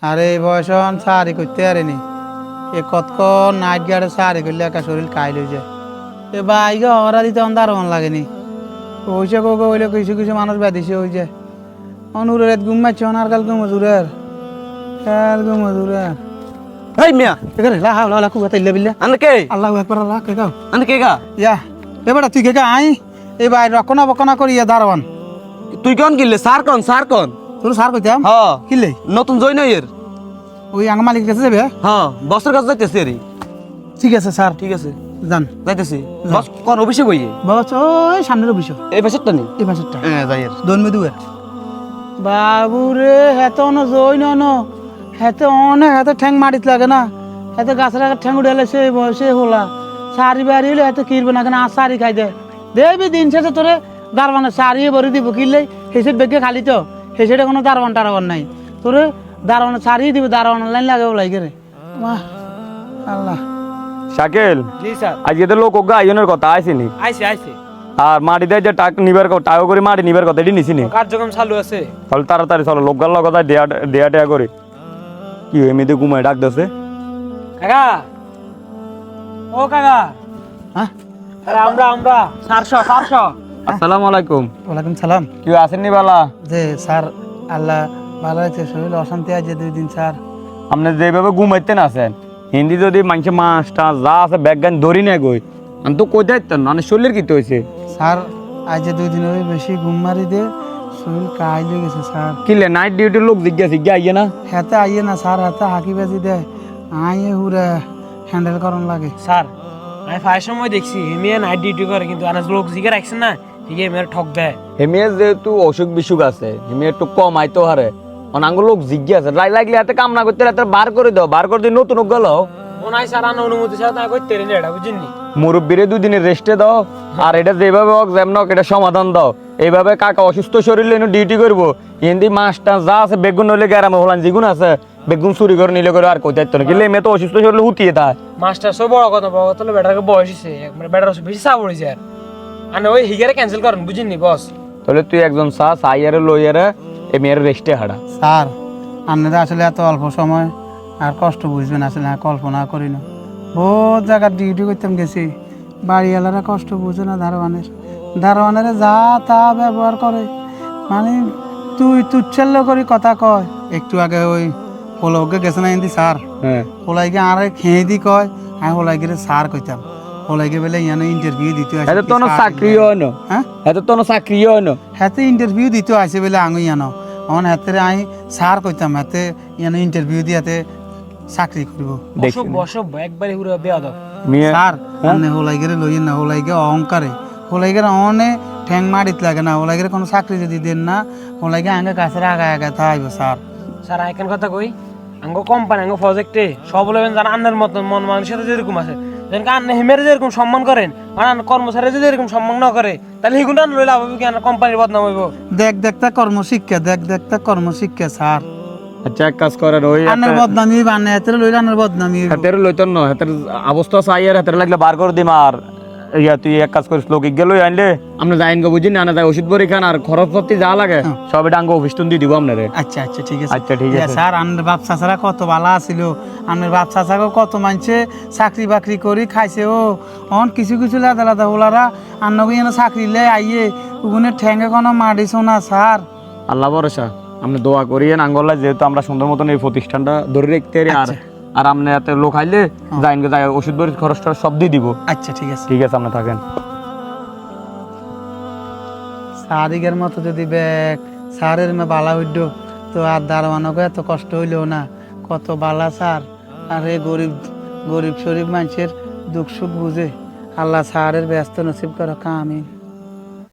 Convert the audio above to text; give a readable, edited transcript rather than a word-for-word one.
আরে এই বয়স সারি করতে পারেনি এ কতক নাইট গার্ডে সারি করলে একটা শরীর কাইল হয়ে যায় এ বাইকে হরা দিতে দারোয়ান লাগেনি ওইসে কোকে হইলে কিছু কিছু মানুষ বেঁধেছে ওই যে অনুরের ঘুম মারছে আর কাল ঘুমজুরের ঘুমজুরের এই মিয়া এখানে লা হাওলা লা কুয়া তাইলে বিল্লা আনে কে আল্লাহু আকবার আল্লাহ কে গাও আনে কে গা ইয়া এবারে তুই কে গা আই এই ভাই রকনা বকনা করিয়া দারোয়ান তুই কোন কিনলে সার কোন তোর সার কইতাম হ কিলে নতুন জয়েন হইয়ের ওই আঙ্গ মালিক কাছে যাবে হ্যাঁ বসের কাছে যাইতেছি রে ঠিক আছে স্যার ঠিক আছে যান যাইতেছি বস কোন অফিসে বইয়ে বস ওই সামনের বিষয় এই পাশেরটা নি এই পাশেরটা হ্যাঁ যাইয়ের দনমে দুয়ের বাবু রে হেতে অন জই ন হেতে অনেক হেতে ঠ্যাং মারিত লাগে না হেতে গাছের আগে ঠ্যাং উড়ালে সে বয়সে হলা সারি বাড়ি হলে হেতে কিরবে না কেন সারি খাই দে দেবি দিন শেষে তোরে দারবানে সারি ভরে দিব কিনলে হেসের বেগে খালি তো হেসেটা কোনো দারবান টারবান নাই তোরে দারবানে সারি দিব দারবান লাইন লাগে ওলাই রে বাহ আল্লাহ শাকিল জি স্যার আজকে তো লোক ওগা আইনের কথা আইসিনি আইছে আর মাটি দেয় যে টাক নিবার টাকা করে মাটি নিবার কথা এটি নিছিনি কার্যক্রম চালু আছে তাহলে তাড়াতাড়ি চলো লোকগার লগত দেয়া টেয়া করে কি এমনিতে ঘুমায় ডাক দেছে কাকা ও কাকা হ্যাঁ আরে আমরা 400 আসসালামু আলাইকুম ওয়ালাইকুম সালাম কি আসেননি বালা যে স্যার আল্লাহ ভালো আছে শরীর অশান্তি আছে 2 দিন স্যার আপনি যেভাবে ঘুমাইতেন আছেন হিন্দি যদি মানুষের মাছটা যা আছে ব্যাগ গান ধরি না গই আমি তো কই যাইতেন মানে শরীরের কি হয়েছে স্যার আজ যে 2 দিন হয়ে বেশি ঘুম মারি দে শরীর কাইল হয়ে গেছে স্যার কিলে নাইট ডিউটির লোক জিজ্ঞাসা আইয়ে না হাতে আইয়ে না স্যার হাতে হাঁকি বাজি দে আইয়ে হুরে হ্যান্ডেল করন লাগে স্যার আমি ফাইভ সময় দেখছি হেমিয়া নাইট ডিউটি করে কিন্তু আনাজ লোক জিগে রাখছেন না ঠিক মেয়ের ঠক দেয় হেমিয়ে যেহেতু অসুখ বিসুখ আছে হেমিয়ে একটু কম আইতো হারে অনাঙ্গ লোক জিজ্ঞাসা লাগলে হাতে কাম না করতে রাতে বার করে দাও বার করে দিয়ে নতুন গেল মনে হয় স্যার আনা অনুমতি ছাড়া তাই করতে রেনে এটা বুঝিনি মুরব্বীরে 2 দিনের রেস্টে দাও আর এটা যেভাবে হোক যেমন হোক এটা সমাধান দাও এইভাবে কাকা অসুস্থ শরীর লইনে ডিউটি করবো হিন্দি মাছটা যা আছে বেগুন হলে গ্যারামে হলান যেগুন আছে বেগুন চুরি করে নিলে করে আর কোথায় না কিন্তু মেয়ে তো অসুস্থ শরীর হুতিয়ে তাই মাস্টার সব বড় কথা হলো বেটারকে বয়স হয়েছে মানে বেটার বেশি চাপ পড়েছে আর আনে ওই হিগারে ক্যান্সেল করেন বুঝিনি বস তাহলে তুই একজন সাইয়ারে লইয়ারে এই মেয়ের রেস্টে হাঁটা স্যার আপনারা আসলে এত অল্প সময় আর কষ্ট বুঝবেন আসলে কল্পনা করি না বহুত জায়গায় ডিউটি করতাম গেছি বাড়িওয়ালারা কষ্ট বুঝে না দারোয়ানের যা তা ব্যবহার করে মানে তুই তুচ্ছল্য করি কথা কয় একটু আগে ওই পোলাওকে গেছে না হিন্দি স্যার হ্যাঁ পোলাইকে আরে খেয়ে দি কয় আমি পোলাইকে স্যার কইতাম পোলাইকে বলে ইয়ানো ইন্টারভিউ দিতে আসে এটা তো না চাকরি হয় না হ্যাঁ এটা তো না চাকরি হয় না হাতে ইন্টারভিউ দিতে আসে বলে আঙু ইয়ানো অন হাতে আমি স্যার কইতাম হাতে ইয়ানো ইন্টারভিউ দিয়াতে চাকরি করব বসব একবারে হুরে বেয়া দাও মেয়ে স্যার আনে হোলাইগেরে লইয়েন না হোলাইগে অহংকারে হোলাইগেরে অনে ঠ্যাং মারিত লাগে না হোলাইগেরে কোনো চাকরি যদি দেন না হোলাইগে আগে কাছে আগা থাইব স্যার স্যার আইকেন কথা কই আঙ্গো কোম্পানি আঙ্গো প্রজেক্টে সব বলবেন জানা আন্নার মতন মন মানুষের সাথে যেরকম আছে যেন আন্না হিমের যেরকম সম্মান করেন মানে কর্মচারী যদি এরকম সম্মান না করে তাহলে এগুলো লই লাভ হবে কেন কোম্পানির বদনাম হইব দেখতা কর্মশিক্ষা দেখতা কর্মশিক্ষা স্যার আচ্ছা এক কাজ করেন ওই আন্নার বদনামি বানে হাতের লইলে আন্নার বদনামি হইব। হাতের লইতেন না হাতের অবস্থা চাই আর হাতের লাগলে বার করে দিম আর ইয়া তুই এক কাজ করিস লোক গেল আনলে আমরা যাইন গো বুঝিনি আনা যায় ওষুধ বড়ি খান আর খরচ পাতি যা লাগে সব এটা আঙ্গ অফিস তুন দিয়ে দিব আপনারে আচ্ছা আচ্ছা ঠিক আছে আচ্ছা, ঠিক আছে। স্যার আন্নার বাপ চাচারা কত ভালো আছিল আন্নার বাপ চাচাকে কত মানছে চাকরি বাকরি করি খাইছে ও অন কিছু কিছু লাদা লাদা ওলারা আন্নকে যেন চাকরি লে আইয়ে ওগুনে ঠ্যাঙ্গে কোনো মারিছ না স্যার আল্লাহ ভরসা আপনি দোয়া করিয়েন আঙ্গল্লা যেহেতু আমরা সুন্দর মতন এই প্রতিষ্ঠানটা ধরে রাখতে পারি আর আর আপনি এত লোক আইলে যাইন গো যাই ওষুধ বড়ি খরচ টরচ সব দিয়ে দিব আচ্ছা ঠিক আছে ঠিক আছে আপনি থাকেন সারিগের মতো যদি ব্যাগ সারের মে বালা হইড তো আর দারোয়ানকে এত কষ্ট হইলেও না কত বালা সার আর এই গরিব শরীফ মানুষের দুঃখ সুখ বুঝে আল্লাহ সারের ব্যস্ত নসিব করো কামিন